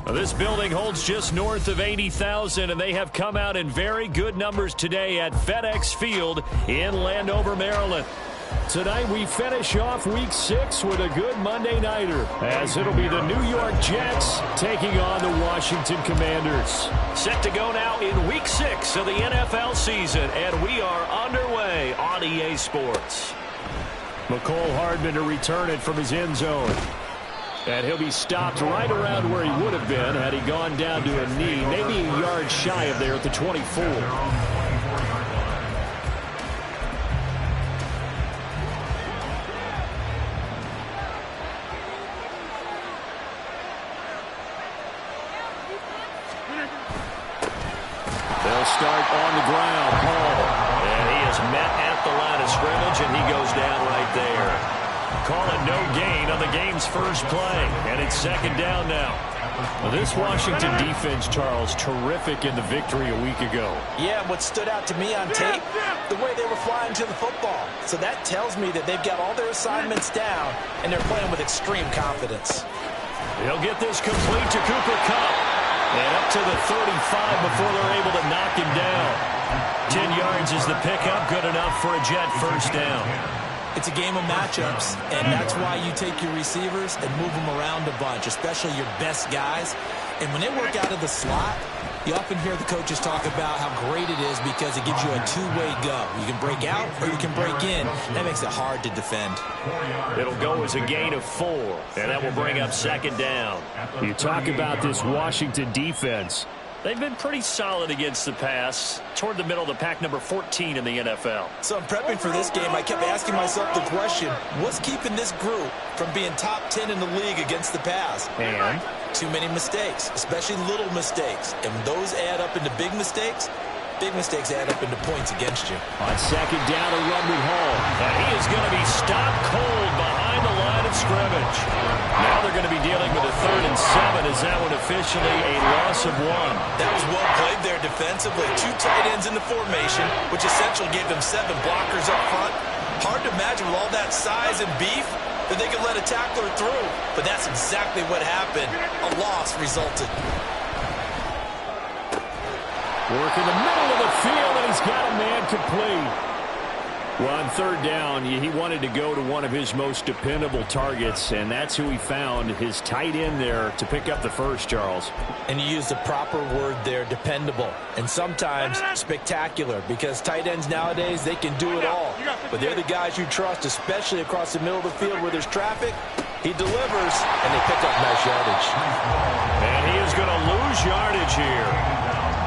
Well, this building holds just north of 80,000, and they have come out in very good numbers today at FedEx Field in Landover, Maryland. Tonight we finish off Week 6 with a good Monday Nighter, as it'll be the New York Jets taking on the Washington Commanders. Set to go now in Week 6 of the NFL season, and we are underway on EA Sports. McCole Hardman to return it from his end zone. And he'll be stopped right around where he would have been had he gone down to a knee, maybe a yard shy of there at the 24. They'll start on the ground. Hall. And he is met at the line of scrimmage, and he goes down right there. Call it no gain on the game's first play, and it's second down now. Well, this Washington defense, Charles, terrific in the victory a week ago. Yeah, what stood out to me on tape, the way they were flying to the football. So that tells me that they've got all their assignments down, and they're playing with extreme confidence. He'll get this complete to Cooper Kupp. And up to the 35 before they're able to knock him down. 10 yards is the pickup, good enough for a Jet first down. It's a game of matchups, and that's why you take your receivers and move them around a bunch, especially your best guys. And when they work out of the slot, you often hear the coaches talk about how great it is because it gives you a two-way go. You can break out or you can break in. That makes it hard to defend. It'll go as a gain of 4, and that will bring up second down. You talk about this Washington defense. They've been pretty solid against the pass, toward the middle of the pack, number 14 in the NFL. So in prepping for this game, I kept asking myself the question, what's keeping this group from being top 10 in the league against the pass? And? Too many mistakes, especially little mistakes. And when those add up into big mistakes add up into points against you. On second down, a run with Hall. And he is going to be stopped cold behind the line of scrimmage. Now they're going to be dealing with a 3rd and 7 as that one officially a loss of 1. That was well played there defensively. 2 tight ends in the formation, which essentially gave them 7 blockers up front. Hard to imagine with all that size and beef that they could let a tackler through. But that's exactly what happened. A loss resulted. Work in the middle of the field, and he's got a man complete. Well, on 3rd down, he wanted to go to one of his most dependable targets, and that's who he found, his tight end there, to pick up the first, Charles. And you used the proper word there, dependable, and sometimes spectacular, because tight ends nowadays, they can do it all. But they're the guys you trust, especially across the middle of the field where there's traffic. He delivers, and they pick up nice yardage. And he is going to lose yardage here.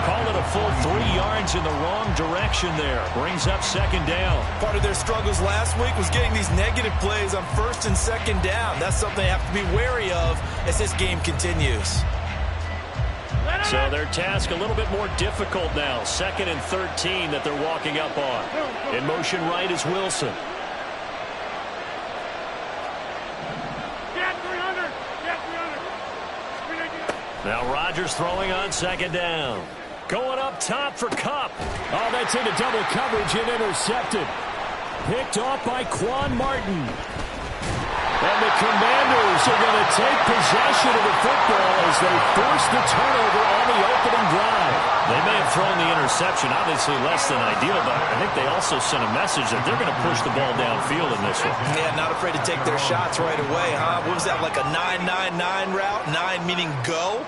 Call it a full 3 yards in the wrong direction there. Brings up second down. Part of their struggles last week was getting these negative plays on 1st and 2nd down. That's something they have to be wary of as this game continues. So their task a little bit more difficult now. 2nd and 13 that they're walking up on. In motion right is Wilson. Now Rodgers throwing on second down. Going up top for Kupp. Oh, that's into double coverage and intercepted. Picked off by Quan Martin. And the Commanders are going to take possession of the football as they force the turnover on the opening drive. They may have thrown the interception, obviously less than ideal, but I think they also sent a message that they're going to push the ball downfield in this one. Yeah, not afraid to take their shots right away, huh? What was that, like a 9-9-9 route? 9 meaning go?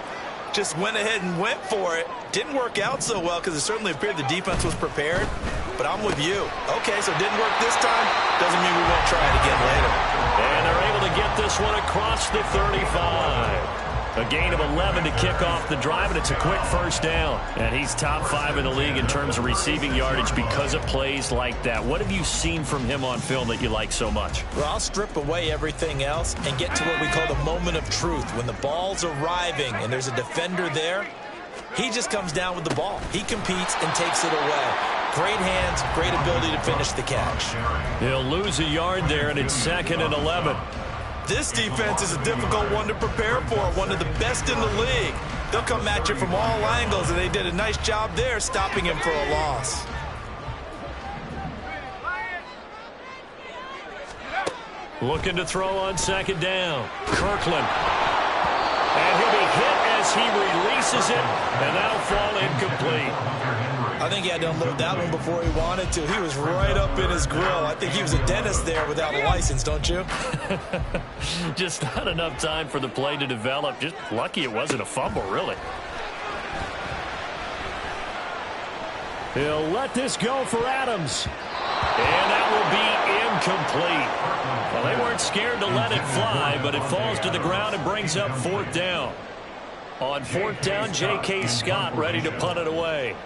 Just went ahead and went for it. Didn't work out so well because it certainly appeared the defense was prepared. But I'm with you. Okay, so it didn't work this time. Doesn't mean we won't try it again later. And they're able to get this one across the 35. A gain of 11 to kick off the drive, and it's a quick first down. And he's top 5 in the league in terms of receiving yardage because of plays like that. What have you seen from him on film that you like so much? Well, I'll strip away everything else and get to what we call the moment of truth. When the ball's arriving and there's a defender there, he just comes down with the ball. He competes and takes it away. Great hands, great ability to finish the catch. He'll lose a yard there, and it's 2nd and 11. This defense is a difficult one to prepare for, one of the best in the league. They'll come at you from all angles, and they did a nice job there stopping him for a loss. Looking to throw on second down. Kirkland. And he'll be hit as as he releases it, and that'll fall incomplete. I think he had to unload that one before he wanted to. He was right up in his grill. I think he was a dentist there without a license, don't you? Just not enough time for the play to develop. Just lucky it wasn't a fumble, really. He'll let this go for Adams. And that will be incomplete. Well, they weren't scared to let it fly, but it falls to the ground and brings up 4th down. On 4th down, J.K. Scott ready to punt it away.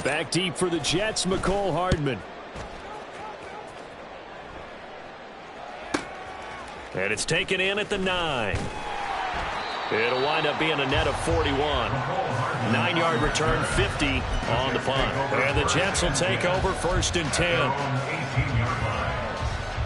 Back deep for the Jets, McCole Hardman. And it's taken in at the 9. It'll wind up being a net of 41. 9-yard return, 50 on the punt. And the Jets will take over 1st and 10.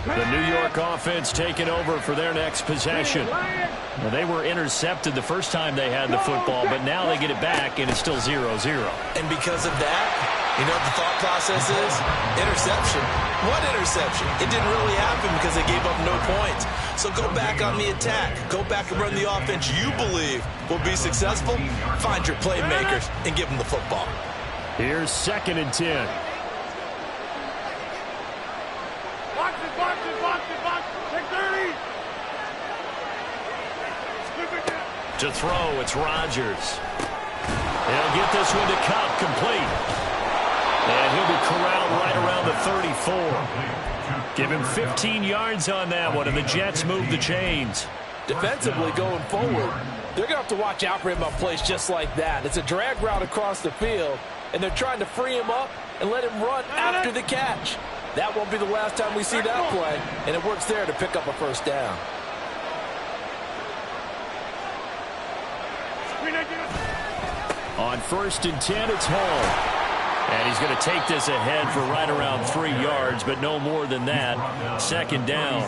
The New York offense taking over for their next possession. Well, they were intercepted the first time they had the football, but now they get it back, and it's still 0-0. And because of that, you know what the thought process is? Interception. What interception? It didn't really happen because they gave up no points. So go back on the attack. Go back and run the offense you believe will be successful. Find your playmakers and give them the football. Here's 2nd and 10. To throw, it's Rodgers. He'll get this one to Cup, complete. And he'll be corralled right around the 34. Give him 15 yards on that one, and the Jets move the chains. Defensively going forward, they're going to have to watch out for him on plays just like that. It's a drag route across the field, and they're trying to free him up and let him run after the catch. That won't be the last time we see that play, and it works there to pick up a 1st down. On 1st and 10, it's Hall. And he's going to take this ahead for right around 3 yards, but no more than that. 2nd down.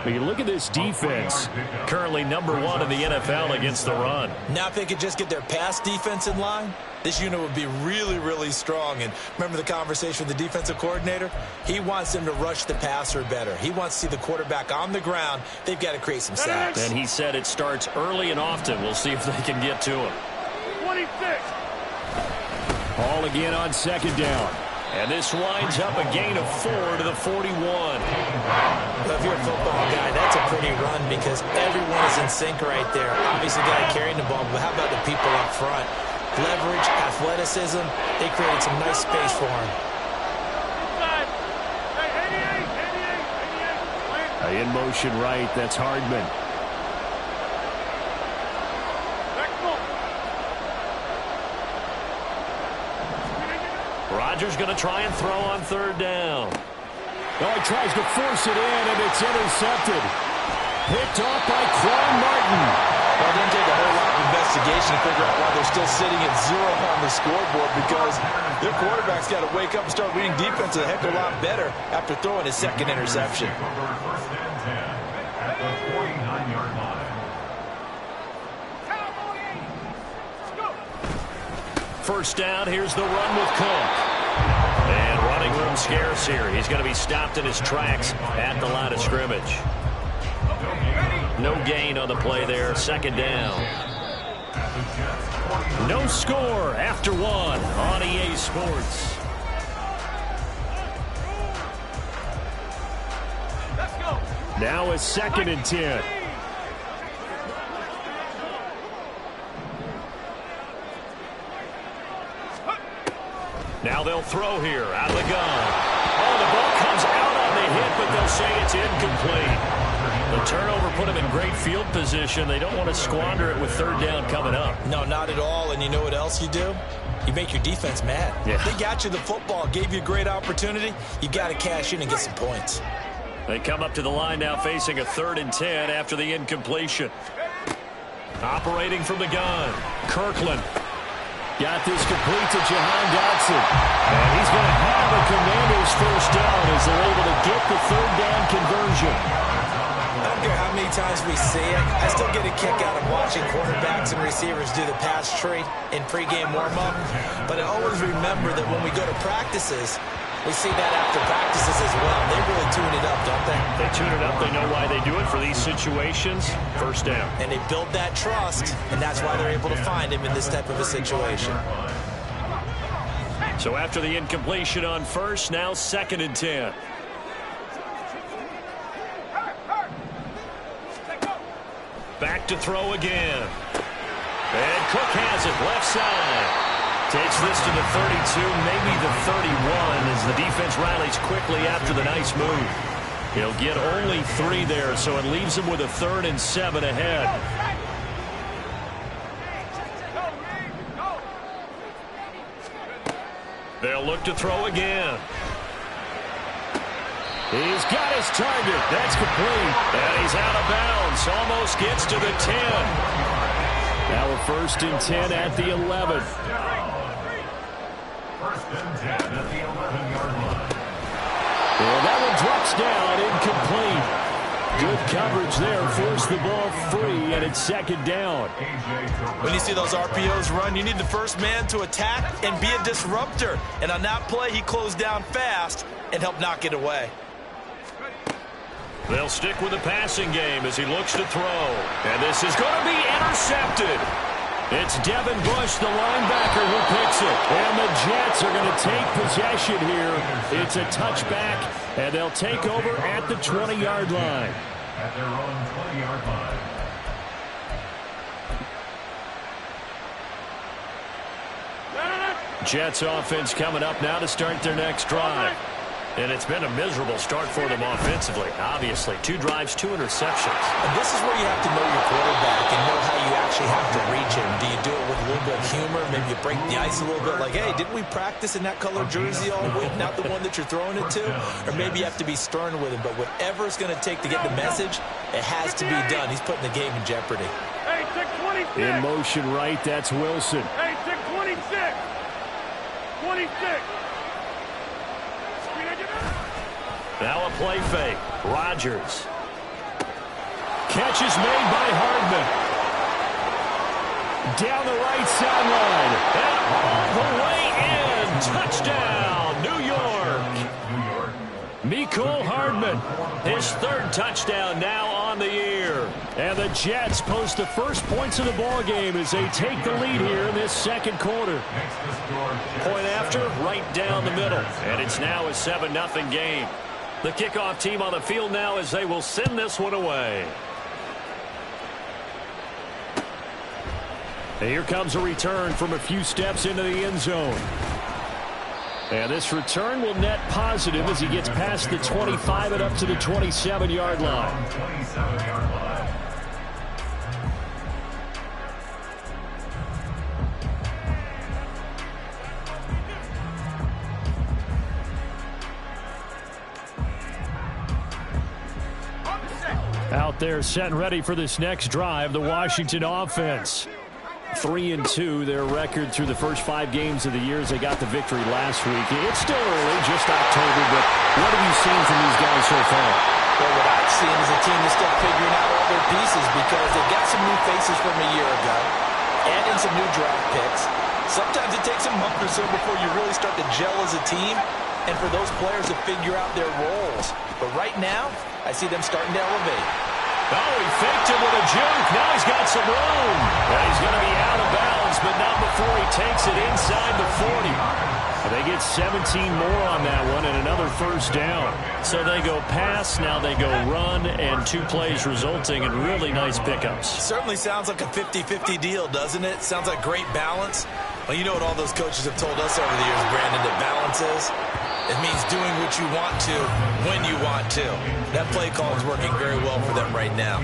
But you look at this defense, currently #1 in the NFL against the run. Now if they could just get their pass defense in line, this unit would be really, really strong. And remember the conversation with the defensive coordinator? He wants them to rush the passer better. He wants to see the quarterback on the ground. They've got to create some sacks. And he said it starts early and often. We'll see if they can get to him. 26. Hall again on 2nd down. And this winds up a gain of 4 to the 41. Well, if you're a football guy, that's a pretty run because everyone is in sync right there. Obviously, the guy carrying the ball, but how about the people up front? Leverage, athleticism, they created some nice space for him. In motion right, that's Hardman. Rodgers going to try and throw on 3rd down. Oh, he tries to force it in, and it's intercepted. Picked off by Quan Martin. Well, it didn't take a whole lot of investigation to figure out why they're still sitting at 0 on the scoreboard because their quarterback's got to wake up and start reading defense a heck of a lot better after throwing his 2nd interception. First down, here's the run with Cook. And running room scarce here. He's going to be stopped in his tracks at the line of scrimmage. No gain on the play there. 2nd down. No score after 1 on EA Sports. Now it's 2nd and 10. Now they'll throw here out of the gun. Oh, the ball comes out on the hit, but they'll say it's incomplete. The turnover put them in great field position. They don't want to squander it with 3rd down coming up. No, not at all. And you know what else you do? You make your defense mad. Yeah. They got you the football, gave you a great opportunity. You got to cash in and get some points. They come up to the line now facing a 3rd and 10 after the incompletion. Operating from the gun, Kirkland. Got this complete to Jahan Dotson. And he's going to have the Commanders' 1st down as they're able to get the 3rd down conversion. I don't care how many times we see it. I still get a kick out of watching quarterbacks and receivers do the pass tree in pregame warm-up. But I always remember that when we go to practices, We see that after practices as well. They really tune it up, don't they? They tune it up. They know why they do it for these situations. First down. And they build that trust, and that's why they're able to find him in this type of a situation. So after the incompletion on first, now 2nd and 10. Back to throw again. And Cook has it, left side. Takes this to the 32, maybe the 31, as the defense rallies quickly after the nice move. He'll get only 3 there, so it leaves him with a 3rd and 7 ahead. They'll look to throw again. He's got his target. That's complete. And he's out of bounds. Almost gets to the 10. Now a 1st and 10 at the 11. 1st and 10 at the 11-yard line. Well, that one drops down, incomplete. Good coverage there. Forced the ball free, and it's 2nd down. When you see those RPOs run, you need the first man to attack and be a disruptor. And on that play, he closed down fast and helped knock it away. They'll stick with the passing game as he looks to throw. And this is going to be intercepted. It's Devin Bush, the linebacker, who picks it. And the Jets are going to take possession here. It's a touchback, and they'll take over at the 20-yard line. At their own 20-yard line. Jets offense coming up now to start their next drive. And it's been a miserable start for them offensively. Obviously, 2 drives, 2 interceptions. And this is where you have to know your quarterback and know how you actually have to reach him. Do you do it with a little bit of humor? Maybe you break the ice a little bit like, hey, didn't we practice in that color jersey all week? Not the one that you're throwing it to? Or maybe you have to be stern with him. But whatever it's going to take to get the message, it has to be done. He's putting the game in jeopardy. Hey, take 26. In motion right, that's Wilson. Hey, take 26. 26. Now a play fake. Rodgers. Catch is made by Hardman. Down the right sideline. And all the way in. Touchdown, New York. Mecole Hardman. His 3rd touchdown now on the year. And the Jets post the first points of the ball game as they take the lead here in this 2nd quarter. Point after, right down the middle. And it's now a 7-0 game. The kickoff team on the field now as they will send this one away. And here comes a return from a few steps into the end zone. And this return will net positive as he gets past the 25 and up to the 27-yard line. 27-yard line. Out there set and ready for this next drive, the Washington offense. 3-2, their record through the first 5 games of the year as they got the victory last week. It's still early, just October, but what have you seen from these guys so far? Well, what I've seen is a team that's still figuring out all their pieces because they got some new faces from a year ago, add in some new draft picks. Sometimes it takes a month or so before you really start to gel as a team and for those players to figure out their roles. But right now, I see them starting to elevate. Oh, he faked him with a juke. Now he's got some room. Well, he's going to be out of bounds, but not before he takes it inside the 40. They get 17 more on that one and another first down. So they go pass, now they go run, and 2 plays resulting in really nice pickups. Certainly sounds like a 50-50 deal, doesn't it? Sounds like great balance. Well, you know what all those coaches have told us over the years, Brandon, that balance is? It means doing what you want to when you want to. That play call is working very well for them right now.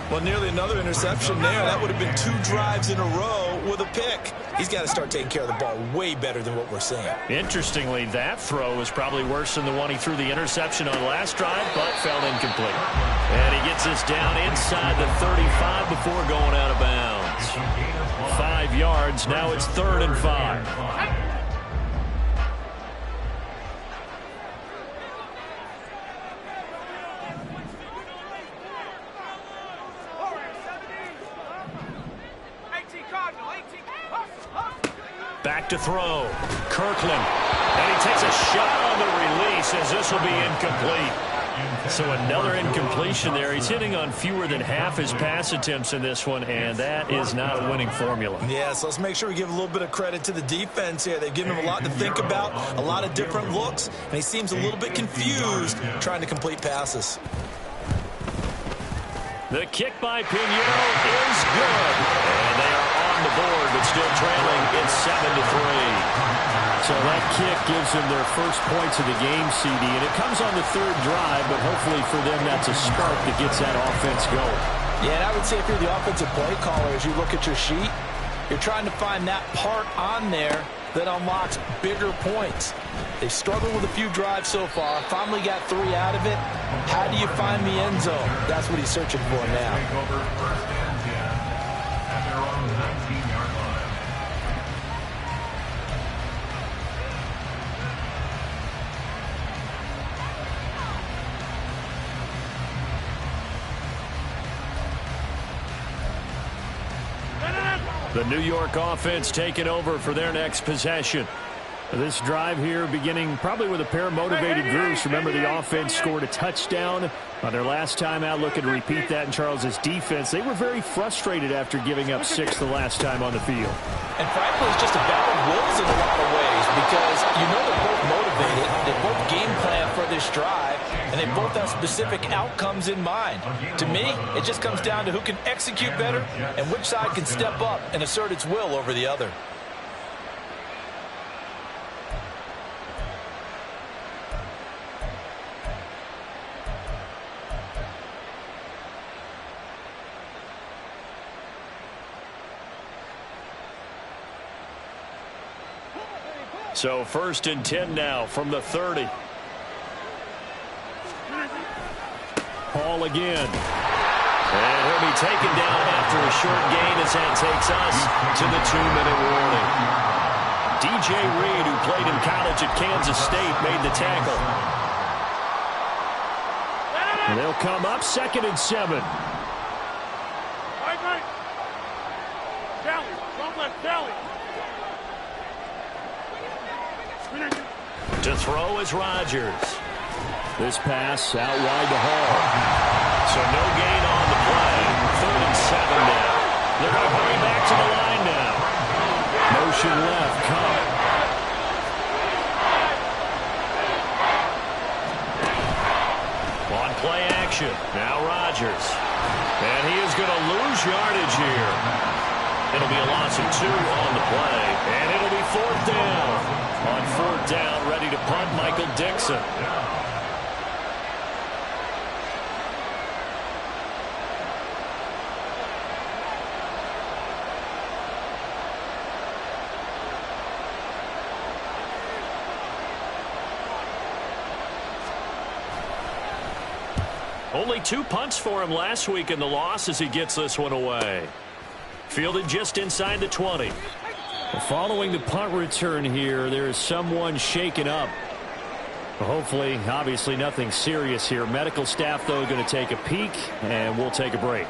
Well, nearly another interception there. That would have been 2 drives in a row with a pick. He's got to start taking care of the ball way better than what we're seeing. Interestingly, that throw was probably worse than the one he threw the interception on last drive, but fell incomplete. And he gets us down inside the 35 before going out of bounds. 5 yards. Now it's 3rd and 5. Back back to throw. Kirkland. And he takes a shot on the release as this will be incomplete. So another incompletion there. He's hitting on fewer than half his pass attempts in this one, and that is not a winning formula. Yeah, so let's make sure we give a little bit of credit to the defense here. They've given him a lot to think about, a lot of different looks, and he seems a little bit confused trying to complete passes. The kick by Pinheiro is good. And they are on the board, but still trailing. It's 7-3. So that kick gives them their first points of the game, CD, and it comes on the third drive, but hopefully for them that's a spark that gets that offense going. Yeah, and I would say if you're the offensive play caller, as you look at your sheet, you're trying to find that part on there that unlocks bigger points. They've struggled with a few drives so far, finally got 3 out of it. How do you find the end zone? That's what he's searching for now. Take over first and 10 at their own 19-yard line. The New York offense taking over for their next possession. This drive here beginning probably with a pair of motivated groups. Remember, the offense scored a touchdown on their last time out. Looking to repeat that in Charles's defense. They were very frustrated after giving up 6 the last time on the field. And frankly, it's just a battle of wills in a lot of ways because you know they're both motivated. They both game plan for this drive, and they both have specific outcomes in mind. To me, it just comes down to who can execute better and which side can step up and assert its will over the other. So 1st and 10 now from the 30. Paul again. And he'll be taken down after a short gain as that takes us to the 2-minute warning. DJ Reed, who played in college at Kansas State, made the tackle. And they'll come up 2nd and 7. Right. Tally. Don't let Tally. To throw is Rodgers. This pass out wide to Hall. So no gain on the play. 3rd and 7 now. They're going to hurry back to the line now. Motion left. Cut. On play action. Now Rodgers. And he is going to lose yardage here. It'll be a loss of 2 on the play. And it'll be 4th down. On 4th down, ready to punt, Michael Dixon. Only 2 punts for him last week in the loss as he gets this one away. Fielded just inside the 20. Following the punt return here, there is someone shaken up. Hopefully, obviously nothing serious here. Medical staff, though, going to take a peek, and we'll take a break.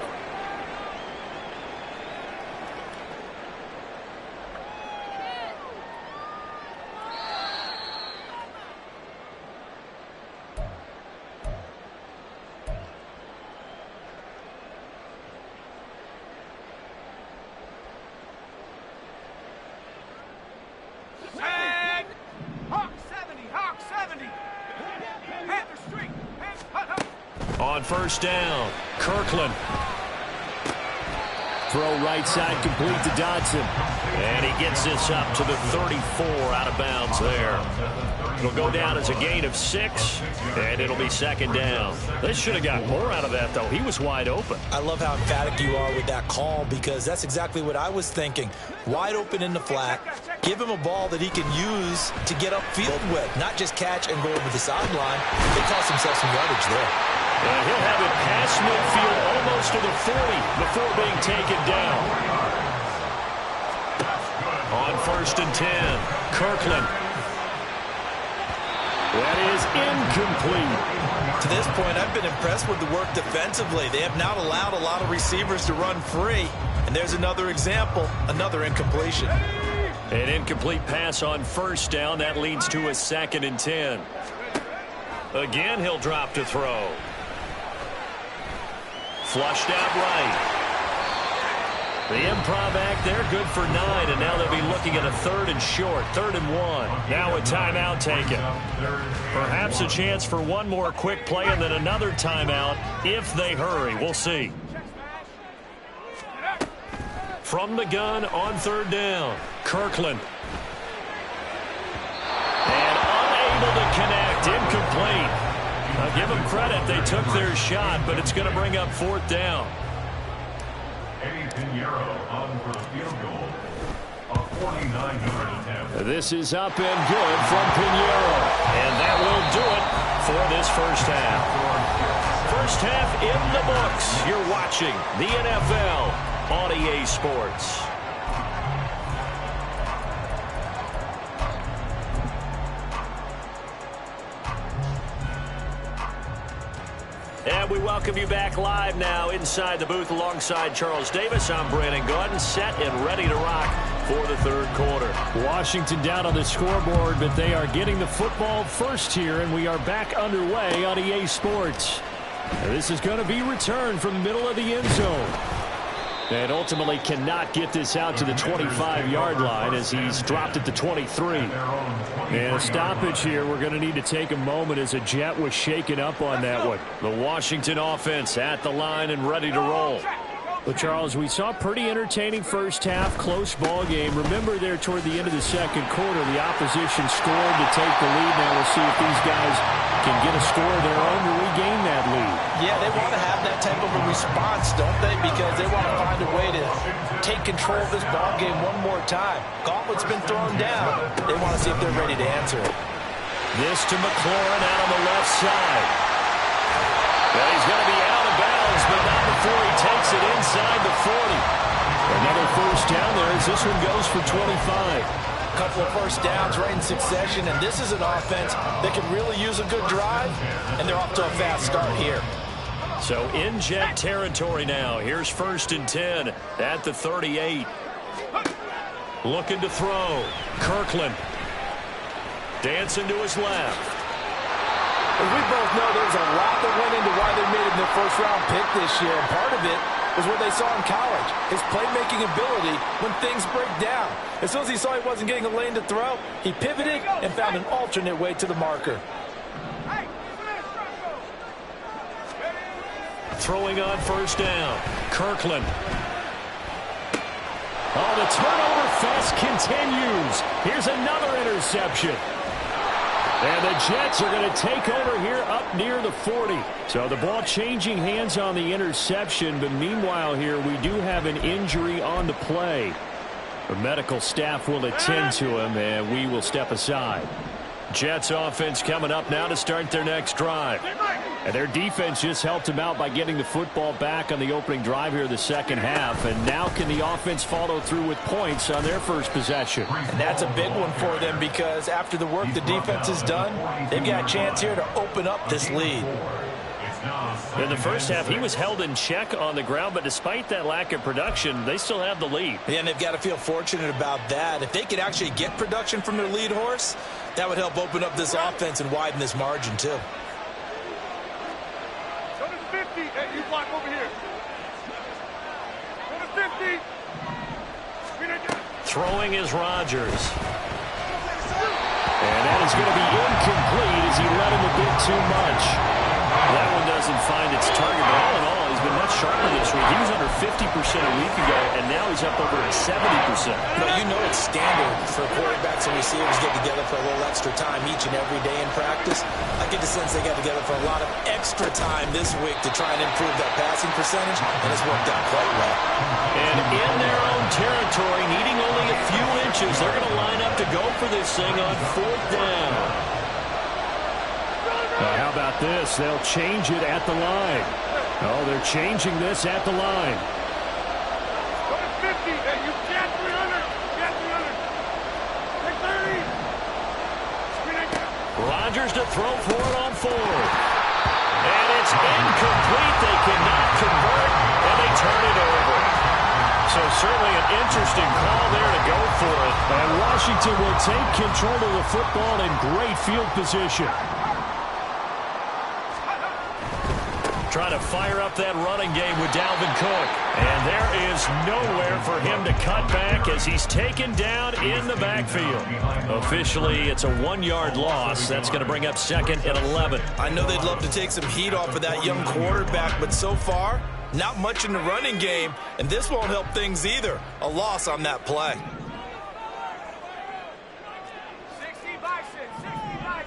On 1st down, Kirkland. Throw right side complete to Dodson. And he gets this up to the 34 out of bounds there. It'll go down as a gain of 6, and it'll be 2nd down. They should have got more out of that, though. He was wide open. I love how emphatic you are with that call because that's exactly what I was thinking. Wide open in the flat. Give him a ball that he can use to get upfield with, not just catch and go over the sideline. They cost themselves some yardage there. And he'll have it past midfield almost to the 40 before being taken down. On 1st and 10, Kirkland. That is incomplete. To this point, I've been impressed with the work defensively. They have not allowed a lot of receivers to run free. And there's another example, another incompletion. An incomplete pass on first down. That leads to a 2nd and 10. Again, he'll drop to throw. Flushed out right. The improv act there, good for 9, and now they'll be looking at a 3rd and short, 3rd and 1. Now a timeout taken. Perhaps a chance for one more quick play and then another timeout if they hurry. We'll see. From the gun on 3rd down, Kirkland. And unable to connect, incomplete. I'll give them credit, they took their shot, but it's going to bring up 4th down. On for the field goal. A 49-yard attempt. This is up and good from Pinheiro. And that will do it for this first half. First half in the books. You're watching the NFL on EA Sports. And we welcome you back live now inside the booth alongside Charles Davis. I'm Brandon Gaudin, set and ready to rock for the 3rd quarter. Washington down on the scoreboard, but they are getting the football first here, and we are back underway on EA Sports. And this is going to be returned from the middle of the end zone. And ultimately cannot get this out to the 25-yard line as he's dropped at the 23. And a stoppage here. We're going to need to take a moment as a Jet was shaken up on that one. The Washington offense at the line and ready to roll. Well, Charles, we saw a pretty entertaining first half, close ball game. Remember there toward the end of the 2nd quarter, the opposition scored to take the lead. Now we'll see if these guys can get a score of their own to regain that lead. Yeah, they want to have that type of a response, don't they? Because they want to find a way to take control of this ball game one more time. Gauntlet's been thrown down. They want to see if they're ready to answer it. This to McLaurin out on the left side. Well, he's going to be out of bounds, but not before he takes it inside the 40. Another first down there as this one goes for 25. Couple of first downs right in succession, and this is an offense that can really use a good drive, and they're off to a fast start here. So in Jet territory now. Here's 1st and 10 at the 38. Looking to throw. Kirkland. Dancing to his left. As we both know, there's a lot that went into why they made him their first-round pick this year, and part of it was what they saw in college, his playmaking ability when things break down. As soon as he saw he wasn't getting a lane to throw, he pivoted and found an alternate way to the marker. Throwing on first down, Kirkland. Oh, the turnover fest continues. Here's another interception. And the Jets are going to take over here up near the 40. So the ball changing hands on the interception, but meanwhile here we do have an injury on the play. The medical staff will attend to him, and we will step aside. Jets offense coming up now to start their next drive. And their defense just helped them out by getting the football back on the opening drive here of the 2nd half. And now can the offense follow through with points on their first possession? And that's a big one for them because after the work the defense has done, they've got a chance here to open up this lead. In the first half, he was held in check on the ground, but despite that lack of production, they still have the lead. Yeah, and they've got to feel fortunate about that. If they could actually get production from their lead horse, that would help open up this offense and widen this margin, too. Go to 50. Hey, you block over here. Go to 50. Throwing is Rodgers. And that is going to be incomplete as he let him a bit too much. That one doesn't find its target, but all in all, he's been much sharper this week. He was under 50% a week ago, and now he's up over 70%. But you know it's standard for quarterbacks and receivers to get together for a little extra time each and every day in practice. I get the sense they got together for a lot of extra time this week to try and improve that passing percentage, and it's worked out quite well. And in their own territory, needing only a few inches, they're going to line up to go for this thing on 4th down. How about this? They'll change it at the line. Oh, they're changing this at the line. Go to 50. Hey, you got 300. You got 300. Take 30. Rodgers to throw for it on 4. And it's incomplete. They cannot convert, and they turn it over. So certainly an interesting call there to go for for it. And Washington will take control of the football in great field position. Trying to fire up that running game with Dalvin Cook. And there is nowhere for him to cut back as he's taken down in the backfield. Officially, it's a 1-yard loss. That's going to bring up 2nd and 11. I know they'd love to take some heat off of that young quarterback, but so far, not much in the running game, and this won't help things either. A loss on that play. 60 Bison, 60 Bison.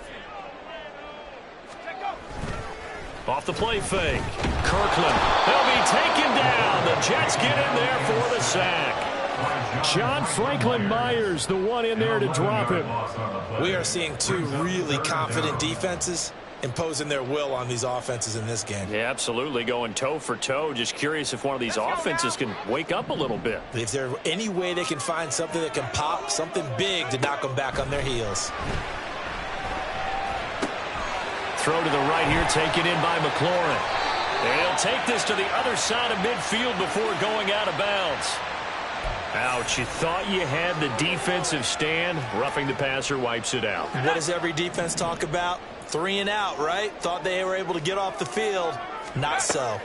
Check go. Off the play fake. Kirkland. He'll be taken down. The Jets get in there for the sack. John Franklin Myers, the one in there to drop him. We are seeing two really confident defenses imposing their will on these offenses in this game. Yeah, absolutely. Going toe for toe. Just curious if one of these offenses can wake up a little bit. If there's any way they can find something that can pop, something big to knock them back on their heels. Throw to the right here, taken in by McLaurin. They'll take this to the other side of midfield before going out of bounds. Ouch, you thought you had the defensive stand. Roughing the passer wipes it out. What does every defense talk about? 3 and out, right? Thought they were able to get off the field. Not so.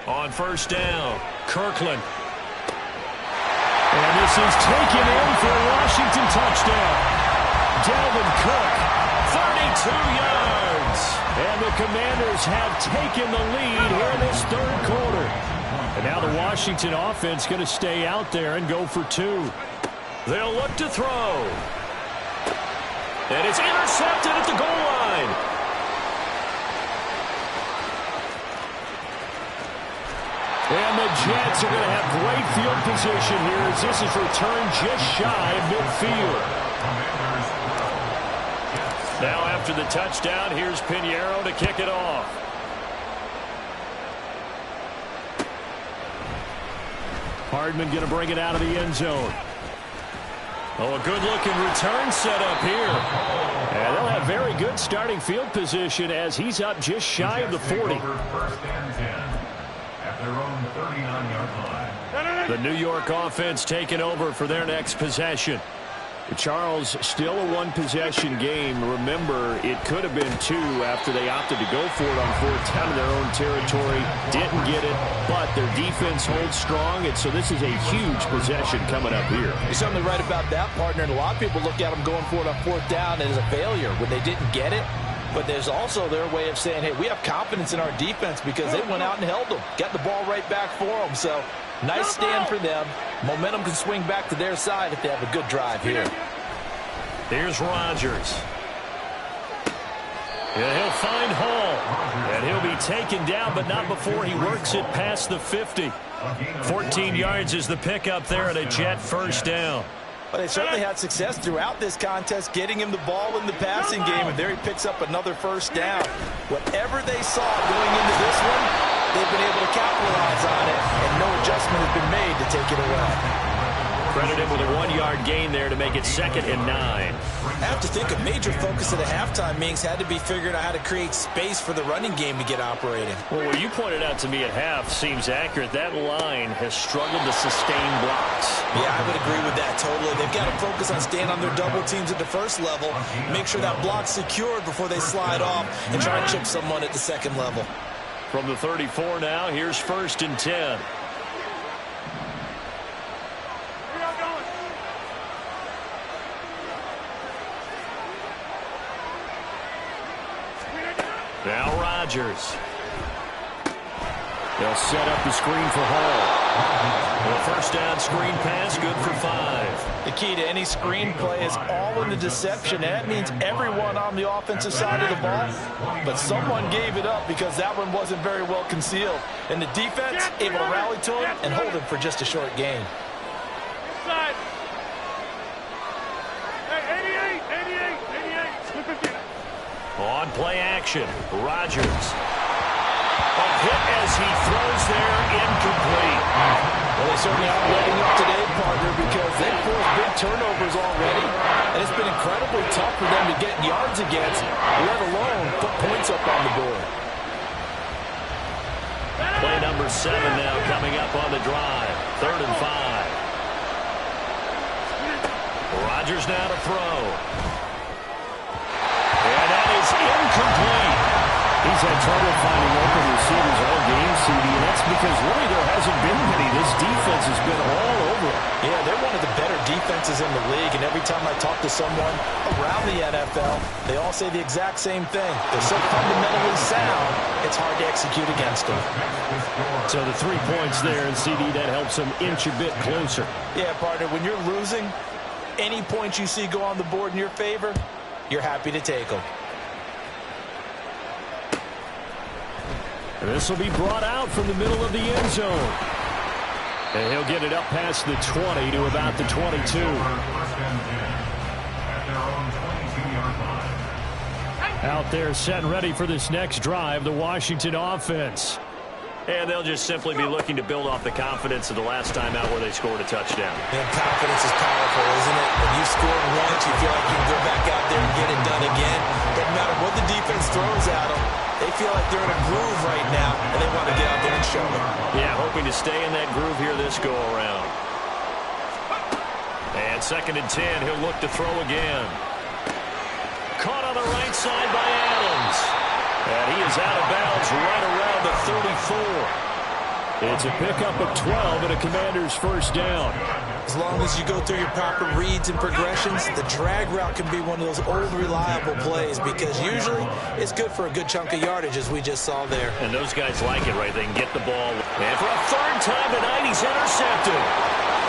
On first down, Kirkland. And this is taken in for a Washington touchdown. Dalvin Cook, 32 yards. And the Commanders have taken the lead here in this third quarter. And now the Washington offense going to stay out there and go for 2. They'll look to throw. And it's intercepted at the goal line. And the Jets are going to have great field position here as this is returned just shy of midfield. Now after the touchdown, here's Pinheiro to kick it off. Hardman going to bring it out of the end zone. Oh, a good-looking return set up here. And they'll have very good starting field position as he's up just shy of the 40. First and 10 at their own 39-yard line. The New York offense taking over for their next possession. Charles, still a one-possession game. Remember, it could have been 2 after they opted to go for it on 4th down in their own territory. Didn't get it, but their defense holds strong, and so this is a huge possession coming up here. You're certainly right about that, partner, and a lot of people look at them going for it on 4th down as a failure when they didn't get it. But there's also their way of saying, hey, we have confidence in our defense because they went out and held them, got the ball right back for them. So nice stand for them. Momentum can swing back to their side if they have a good drive here. Here's Rodgers. And he'll find Hall. And he'll be taken down, but not before he works it past the 50. 14 yards is the pickup there at a Jet first down. But they certainly had success throughout this contest, getting him the ball in the passing game, and there he picks up another first down. Whatever they saw going into this one, they've been able to capitalize on it, and no adjustment has been made to take it away. Credit him with a 1-yard gain there to make it 2nd and 9. I have to think a major focus of the halftime meetings had to be figuring out how to create space for the running game to get operating. Well, what you pointed out to me at half seems accurate. That line has struggled to sustain blocks. Yeah, I would agree with that totally. They've got to focus on staying on their double teams at the first level, make sure that block's secured before they slide off, and try and chip someone at the second level. From the 34 now, here's 1st and 10. Now Rodgers. They'll set up the screen for Hall. The first down screen pass, good for 5. The key to any screen play is all in the deception. That means everyone on the offensive side of the ball, but someone gave it up because that one wasn't very well concealed. And the defense able to rally to him and hold him for just a short gain. Inside. Hey, 88. On play action, Rodgers. A hit as he throws there, incomplete. Well, they certainly aren't letting up today, partner, because they've forced big turnovers already, and it's been incredibly tough for them to get yards against, let alone put points up on the board. Play number 7 now coming up on the drive. 3rd and 5. Rodgers now to throw. And that is incomplete. He's had trouble finding open receivers all game, CD, and that's because really there hasn't been many. This defense has been all over it. Yeah, they're one of the better defenses in the league, and every time I talk to someone around the NFL, they all say the exact same thing. They're so fundamentally sound, it's hard to execute against them. So the 3 points there, and CD, that helps them inch a bit closer. Yeah, partner, when you're losing, any points you see go on the board in your favor, you're happy to take them. This will be brought out from the middle of the end zone. And he'll get it up past the 20 to about the 22. Out there set and ready for this next drive, the Washington offense. And they'll just simply be looking to build off the confidence of the last time out where they scored a touchdown. And confidence is powerful, isn't it? When you score once, you feel like you can go back out there and get it done again. Doesn't matter what the defense throws at them. They feel like they're in a groove right now, and they want to get out there and show it. Yeah, hoping to stay in that groove here this go-around. And 2nd and 10, he'll look to throw again. Caught on the right side by Adams. And he is out of bounds right around the 34. It's a pickup of 12 and a Commander's first down. As long as you go through your proper reads and progressions, the drag route can be one of those old reliable plays because usually it's good for a good chunk of yardage as we just saw there. And those guys like it, right? They can get the ball. And for a 3rd time tonight, he's intercepted.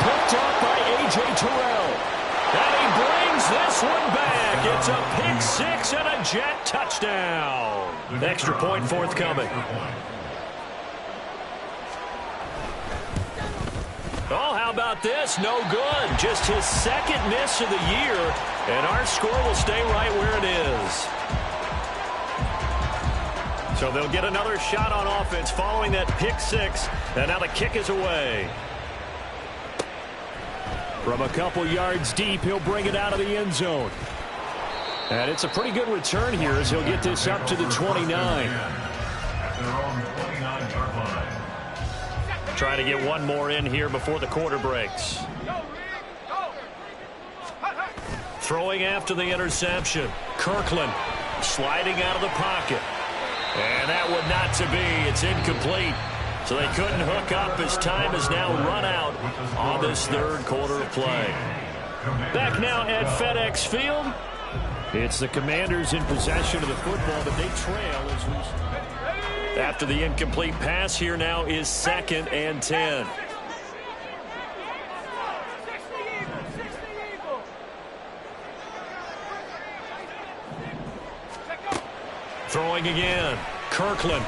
Picked up by A.J. Terrell. And he brings this one back. It's a pick 6 and a Jet touchdown. Extra point forthcoming. Oh, how about this? No good. Just his 2nd miss of the year, and our score will stay right where it is. So they'll get another shot on offense following that pick 6, and now the kick is away. From a couple yards deep, he'll bring it out of the end zone. And it's a pretty good return here as he'll get this up to the 29. Trying to get one more in here before the quarter breaks. Throwing after the interception. Kirkland sliding out of the pocket. And that would not to be. It's incomplete. So they couldn't hook up as time is now run out on this 3rd quarter of play. Back now at FedEx Field. It's the Commanders in possession of the football, but they trail as we... After the incomplete pass, here now is 2nd and 10. Throwing again. Kirkland.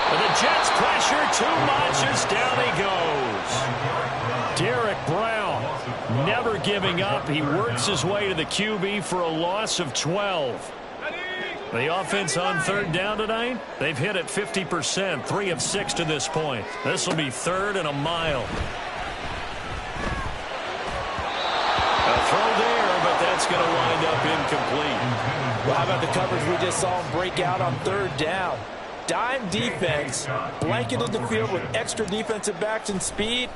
And the Jets pressure too much as down he goes. Derek Brown never giving up. He works his way to the QB for a loss of 12. The offense on 3rd down tonight, they've hit it 50%, 3 of 6 to this point. This will be 3rd and a mile. A throw there, but that's going to wind up incomplete. Well, how about the coverage we just saw him break out on 3rd down? Dime defense, blanketed the field with extra defensive backs and speed,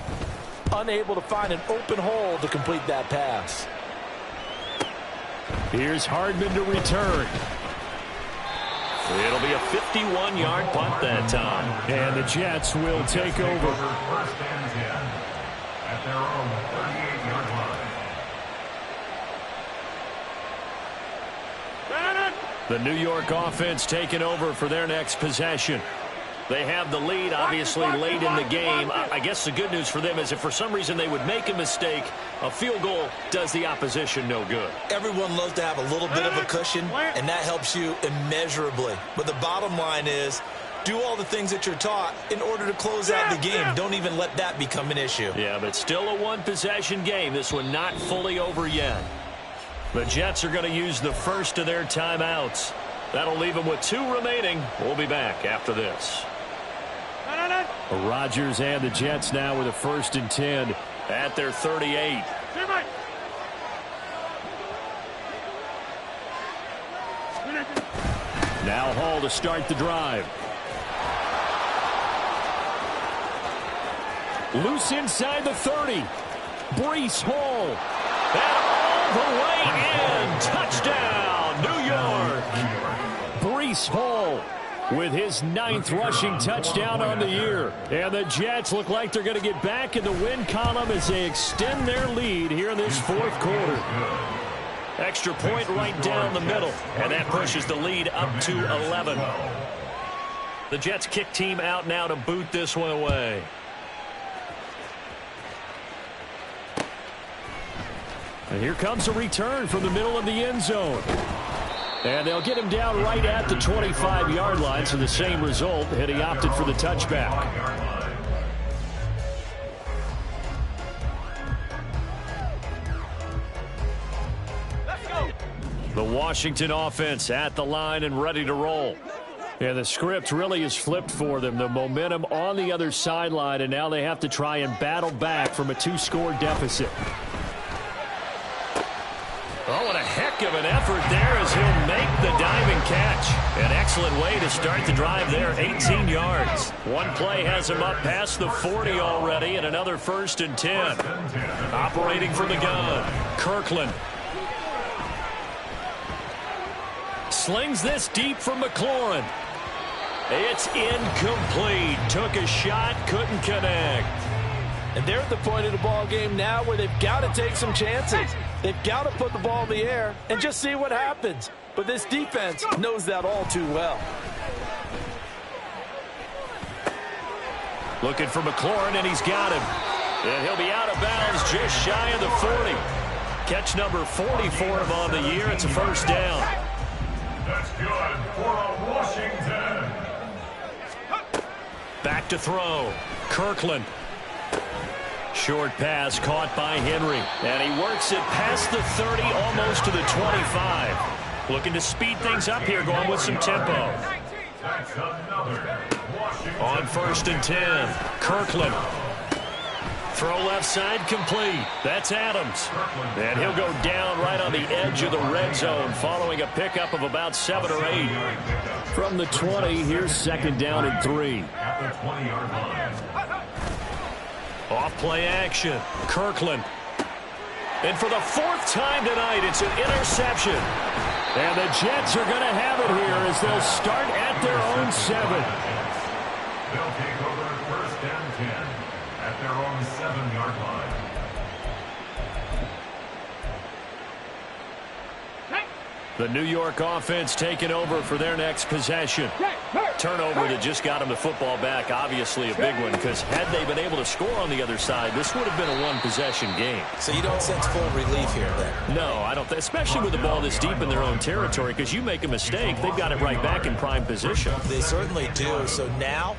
unable to find an open hole to complete that pass. Here's Hardman to return. It'll be a 51-yard punt that time. And the Jets will take over. 1st and 10 at their own 38-yard line. The New York offense taking over for their next possession. They have the lead, obviously, late in the game. I guess the good news for them is if for some reason they would make a mistake, a field goal does the opposition no good. Everyone loves to have a little bit of a cushion, and that helps you immeasurably. But the bottom line is, do all the things that you're taught in order to close out the game. Don't even let that become an issue. Yeah, but still a one-possession game. This one not fully over yet. The Jets are going to use the first of their timeouts. That'll leave them with 2 remaining. We'll be back after this. Rodgers and the Jets now with a 1st and 10 at their 38. Now Hall to start the drive. Loose inside the 30. Breece Hall And all the way in. Touchdown, New York. Breece Hall with his 9th rushing touchdown on the year. And the Jets look like they're going to get back in the win column as they extend their lead here in this 4th quarter. Extra point right down the middle, and that pushes the lead up to 11. The Jets kick team out now to boot this one away. And here comes a return from the middle of the end zone. And they'll get him down right at the 25-yard line, so the same result, and he opted for the touchback. The Washington offense at the line and ready to roll. Yeah, the script really is flipped for them. The momentum on the other sideline, and now they have to try and battle back from a 2-score deficit. Oh, what a heck of an effort there as he'll make the diving catch. An excellent way to start the drive there, 18 yards. One play has him up past the 40 already, and another 1st and 10. Operating from the gun, Kirkland. Slings this deep from McLaurin. It's incomplete. Took a shot, couldn't connect. And they're at the point of the ball game now where they've got to take some chances. They've got to put the ball in the air and just see what happens. But this defense knows that all too well. Looking for McLaurin, and he's got him. And he'll be out of bounds just shy of the 40. Catch number 40 for him on the year. It's a 1st down. That's good for Washington. Back to throw. Kirkland. Short pass caught by Henry. And he works it past the 30, almost to the 25. Looking to speed things up here, going with some tempo. That's another Washington. On 1st and 10. Kirkland. Throw left side complete. That's Adams. And he'll go down right on the edge of the red zone following a pickup of about 7 or 8. From the 20, here's 2nd down and 3. At the 20-yard line. Off play action. Kirkland. And for the 4th time tonight, it's an interception. And the Jets are going to have it here as they'll start at their own 7. They'll take over 1st and 10 at their own 7-yard line. The New York offense taking over for their next possession. Turnover that just got them the football back, obviously a big one, because had they been able to score on the other side, this would have been a 1-possession game. So you don't sense full relief here, then? No, I don't. Especially with the ball this deep in their own territory, because you make a mistake, they've got it right back in prime position. They certainly do. So now,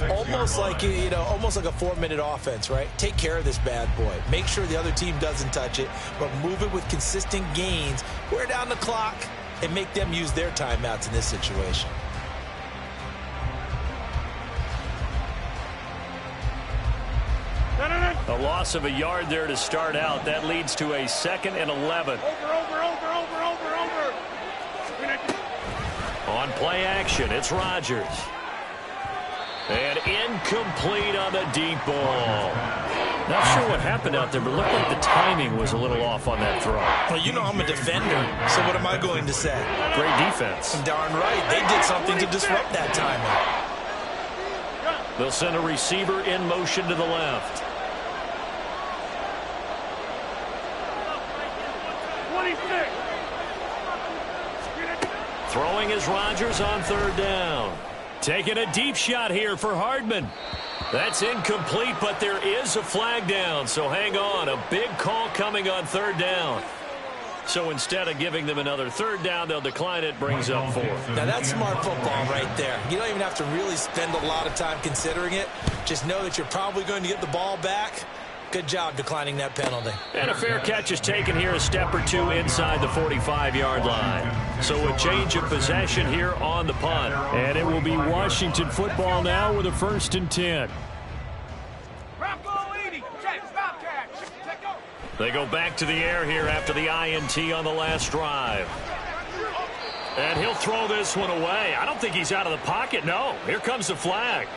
almost like almost like a 4-minute offense, right? Take care of this bad boy. Make sure the other team doesn't touch it, but move it with consistent gains. Wear down the clock and make them use their timeouts in this situation. A loss of a yard there to start out. That leads to a 2nd and 11. Over. On play action, it's Rodgers. And incomplete on the deep ball. Not sure what happened out there, but it looked like the timing was a little off on that throw. Well, you know I'm a defender, so what am I going to say? Great defense. Darn right. They did something to disrupt that timing. They'll send a receiver in motion to the left. 26. Throwing is Rodgers on 3rd down. Taking a deep shot here for Hardman. That's incomplete, but there is a flag down, so hang on. A big call coming on 3rd down. So instead of giving them another 3rd down, they'll decline it, brings up 4th. Now that's smart football right there. You don't even have to really spend a lot of time considering it. Just know that you're probably going to get the ball back. Good job declining that penalty. And a fair catch is taken here a step or 2 inside the 45-yard line. So a change of possession here on the punt. And it will be Washington football now with a 1st and 10. They go back to the air here after the INT on the last drive. And he'll throw this one away. I don't think he's out of the pocket. No, here comes the flag.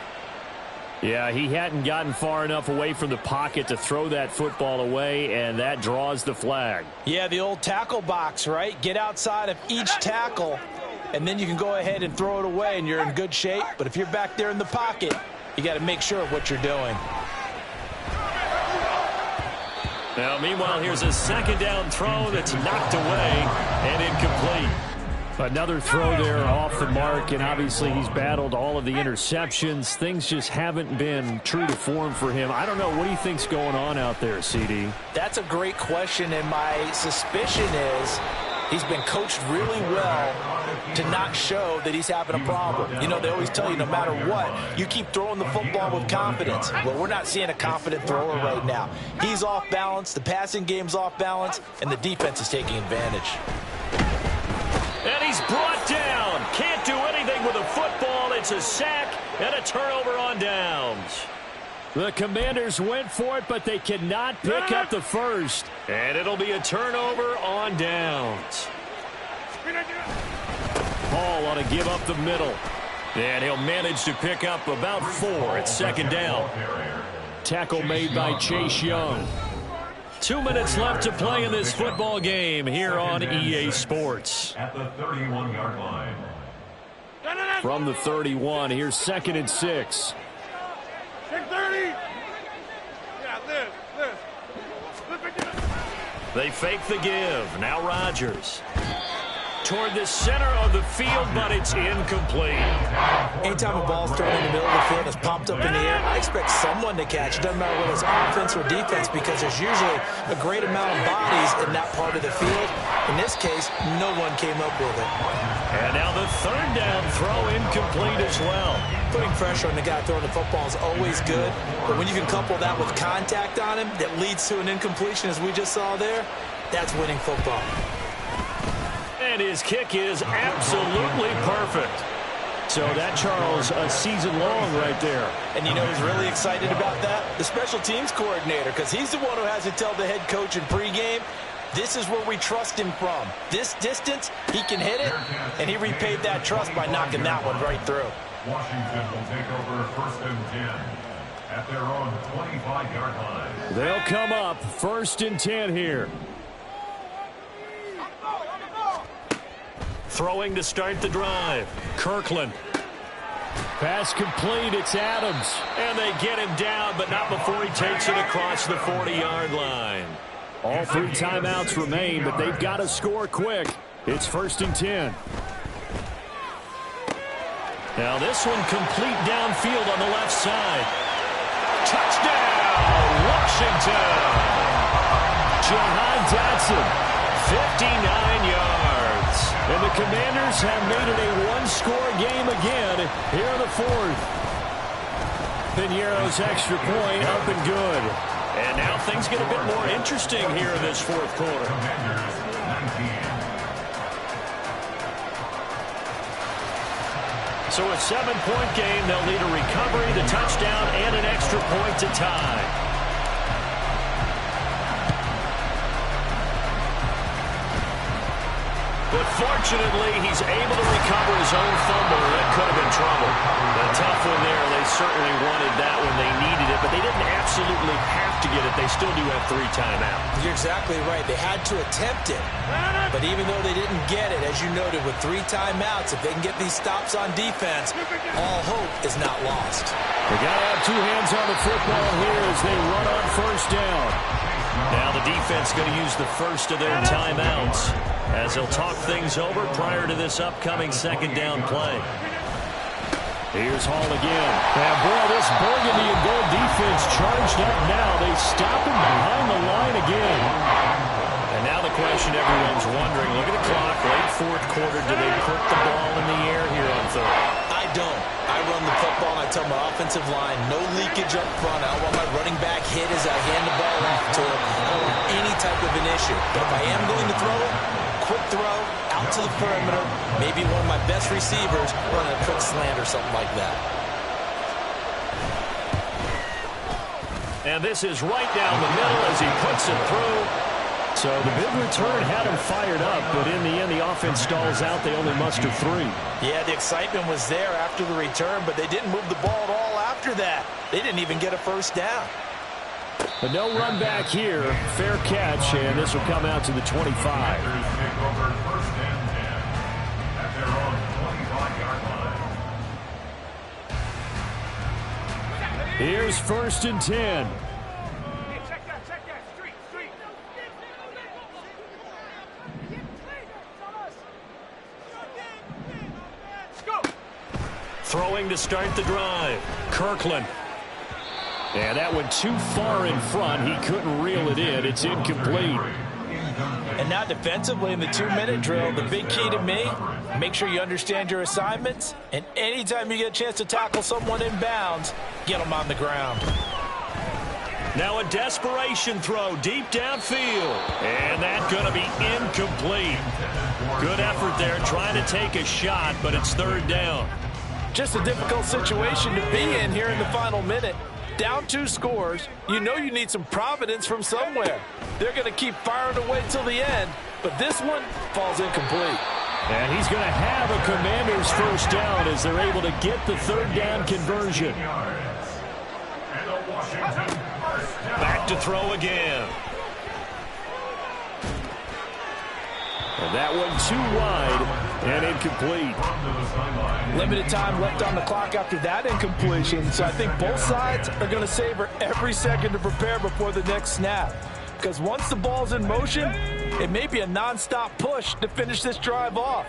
Yeah, he hadn't gotten far enough away from the pocket to throw that football away, and that draws the flag. Yeah, the old tackle box, right? Get outside of each tackle, and then you can go ahead and throw it away, and you're in good shape. But if you're back there in the pocket, you got to make sure of what you're doing. Now, meanwhile, here's a second down throw that's knocked away and incomplete. Another throw there off the mark, and obviously he's battled all of the interceptions. Things just haven't been true to form for him. I don't know. What do you think's going on out there, CD? That's a great question, and my suspicion is he's been coached really well to not show that he's having a problem. You know, they always tell you no matter what, you keep throwing the football with confidence. Well, we're not seeing a confident thrower right now. He's off balance, the passing game's off balance, and the defense is taking advantage. And he's brought down. Can't do anything with a football. It's a sack and a turnover on downs. The Commanders went for it, but they cannot pick up the first. And it'll be a turnover on downs. Hall ought to give up the middle. And he'll manage to pick up about 4 at second down. Tackle made by Chase Young. 2 minutes left to play in this football game here on EA Sports. At the 31-yard line. From the 31, here's 2nd and 6. 630. Yeah, this. They fake the give. Now Rodgers. Toward the center of the field, but it's incomplete. Anytime a ball's thrown in the middle of the field and it's popped up in the air, I expect someone to catch it. Doesn't matter whether it's offense or defense, because there's usually a great amount of bodies in that part of the field. In this case, no one came up with it. And now the 3rd down throw incomplete as well. Putting pressure on the guy throwing the football is always good, but when you can couple that with contact on him that leads to an incompletion, as we just saw there, that's winning football. And his kick is absolutely perfect. So that, Charles, a season long right there. And you know who's really excited about that? The special teams coordinator, because he's the one who has to tell the head coach in pregame, this is where we trust him from. This distance, he can hit it, and he repaid that trust by knocking that one right through. Washington will take over 1st and 10 at their own 25-yard line. They'll come up 1st and 10 here. Throwing to start the drive. Kirkland. Pass complete. It's Adams. And they get him down, but not before he takes it across the 40-yard line. All 3 timeouts remain, but they've got to score quick. It's 1st and 10. Now this one complete downfield on the left side. Touchdown, Washington. Jahan Dotson, 59 yards. And the Commanders have made it a 1-score game again here in the 4th. Piñeiro's extra point up and good. And now things get a bit more interesting here in this 4th quarter. Commanders 19. So a 7-point game. They'll need a recovery, the touchdown, and an extra point to tie. But fortunately, he's able to recover his own fumble. That could have been trouble. A tough one there. They certainly wanted that when they needed it, but they didn't absolutely have to get it. They still do have 3 timeouts. You're exactly right. They had to attempt it. But even though they didn't get it, as you noted, with 3 timeouts, if they can get these stops on defense, all hope is not lost. They got to have 2 hands on the football here as they run on 1st down. Now the defense going to use the first of their timeouts as they'll talk things over prior to this upcoming 2nd down play. Here's Hall again. And boy, this burgundy and gold defense charged up now. They stop him behind the line again. And now the question everyone's wondering, look at the clock, late 4th quarter, do they put the ball in the air here on 3rd? I don't. I run the football and I tell my offensive line, no leakage up front. I don't want my running back hit as I hand the ball off to him. I don't want any type of an issue. But if I am going to throw it, quick throw, out to the perimeter, maybe one of my best receivers running a quick slant or something like that. And this is right down the middle as he puts it through. So the big return had them fired up, but in the end, the offense stalls out. They only muster 3. Yeah, the excitement was there after the return, but they didn't move the ball at all after that. They didn't even get a first down. But no run back here. Fair catch, and this will come out to the 25. Here's 1st and 10. Check that. Street. Let's go. Throwing to start the drive. Kirkland. And that went too far in front. He couldn't reel it in. It's incomplete. And now defensively in the 2-minute drill, the big key to me, make sure you understand your assignments. And anytime you get a chance to tackle someone in bounds, get them on the ground. Now a desperation throw deep downfield. And that's going to be incomplete. Good effort there trying to take a shot, but it's 3rd down. Just a difficult situation to be in here in the final minute. Down 2 scores, you know you need some providence from somewhere. They're going to keep firing away till the end, but this one falls incomplete. And he's going to have a Commander's first down as they're able to get the 3rd down conversion. Back to throw again. And that one too wide and incomplete. Limited time left on the clock after that incompletion, so I think both sides are going to savor every second to prepare before the next snap. Because once the ball's in motion, it may be a non-stop push to finish this drive off.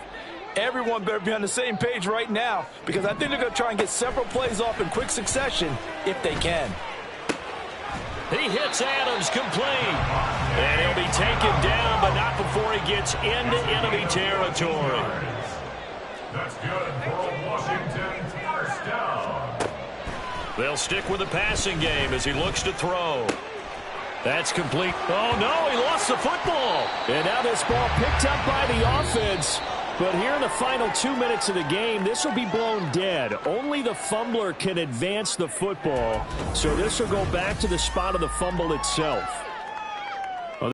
Everyone better be on the same page right now, because I think they're going to try and get several plays off in quick succession if they can. He hits Adams complete. And he'll be taken down, but not before he gets into enemy territory. That's good for Washington. First down. They'll stick with the passing game as he looks to throw. That's complete. Oh, no, he lost the football. And now this ball picked up by the offense. But here in the final 2 minutes of the game, this will be blown dead. Only the fumbler can advance the football. So this will go back to the spot of the fumble itself.